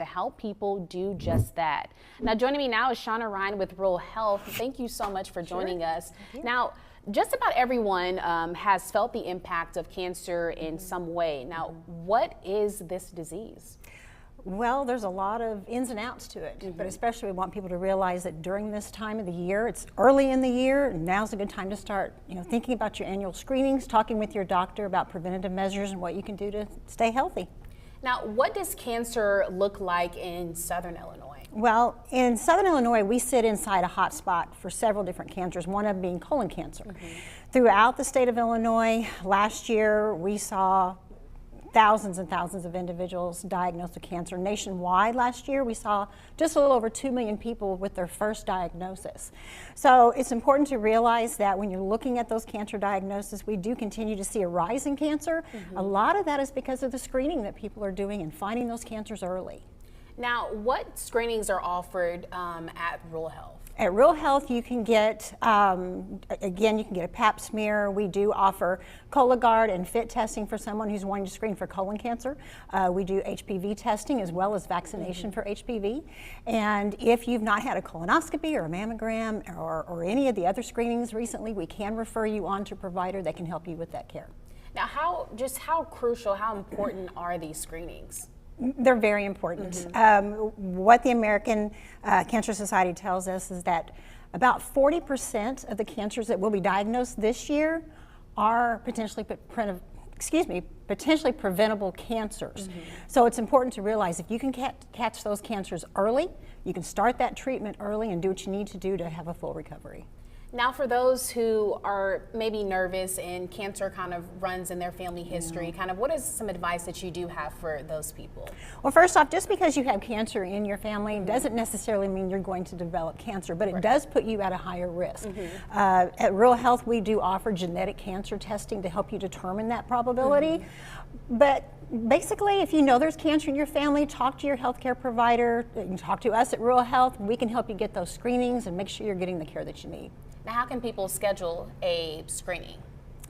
to help people do just that. Now, joining me now is Shauna Ryan with Rural Health. Thank you so much for joining us. Now, just about everyone has felt the impact of cancer in some way. Now, what is this disease? Well, there's a lot of ins and outs to it, but especially we want people to realize that during this time of the year, it's early in the year, now's a good time to start, thinking about your annual screenings, talking with your doctor about preventative measures and what you can do to stay healthy. Now, what does cancer look like in Southern Illinois? Well, in Southern Illinois, we sit inside a hot spot for several different cancers, one of them being colon cancer. Throughout the state of Illinois, last year we saw thousands and thousands of individuals diagnosed with cancer. Nationwide last year, we saw just a little over 2 million people with their first diagnosis. So it's important to realize that when you're looking at those cancer diagnoses, we do continue to see a rise in cancer. A lot of that is because of the screening that people are doing and finding those cancers early. Now, what screenings are offered at Rural Health? At Rural Health, you can get, again, you can get a pap smear. We do offer Cologuard and FIT testing for someone who's wanting to screen for colon cancer. We do HPV testing as well as vaccination for HPV. And if you've not had a colonoscopy or a mammogram or any of the other screenings recently, we can refer you on to a provider that can help you with that care. Now, how crucial, how important are these screenings? They're very important. What the American Cancer Society tells us is that about 40% of the cancers that will be diagnosed this year are potentially preventable cancers. So it's important to realize if you can catch those cancers early, you can start that treatment early and do what you need to do to have a full recovery. Now, for those who are maybe nervous and cancer kind of runs in their family history, what is some advice that you do have for those people? Well, first off, just because you have cancer in your family doesn't necessarily mean you're going to develop cancer, but it does put you at a higher risk. At Rural Health, we do offer genetic cancer testing to help you determine that probability. But basically, if you know there's cancer in your family, talk to your healthcare provider, you can talk to us at Rural Health. We can help you get those screenings and make sure you're getting the care that you need. Now, how can people schedule a screening?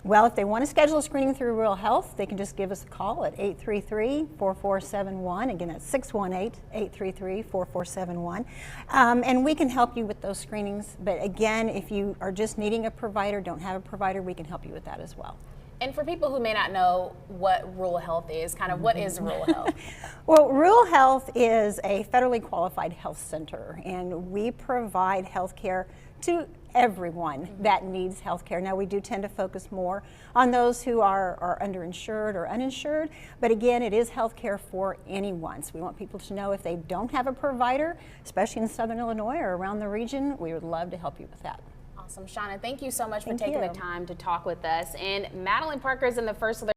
Well, if they want to schedule a screening through Rural Health, they can just give us a call at 833-4471. Again, that's 618-833-4471. And we can help you with those screenings. But again, if you are just needing a provider, don't have a provider, we can help you with that as well. And for people who may not know what Rural Health is, what is Rural Health? Well, Rural Health is a federally qualified health center, and we provide health care to everyone that needs health care. Now, we do tend to focus more on those who are underinsured or uninsured, but again, it is health care for anyone. So we want people to know if they don't have a provider, especially in Southern Illinois or around the region, we would love to help you with that. Awesome. Shauna, thank you so much for taking the time to talk with us. And Madeline Parker is in the First Alert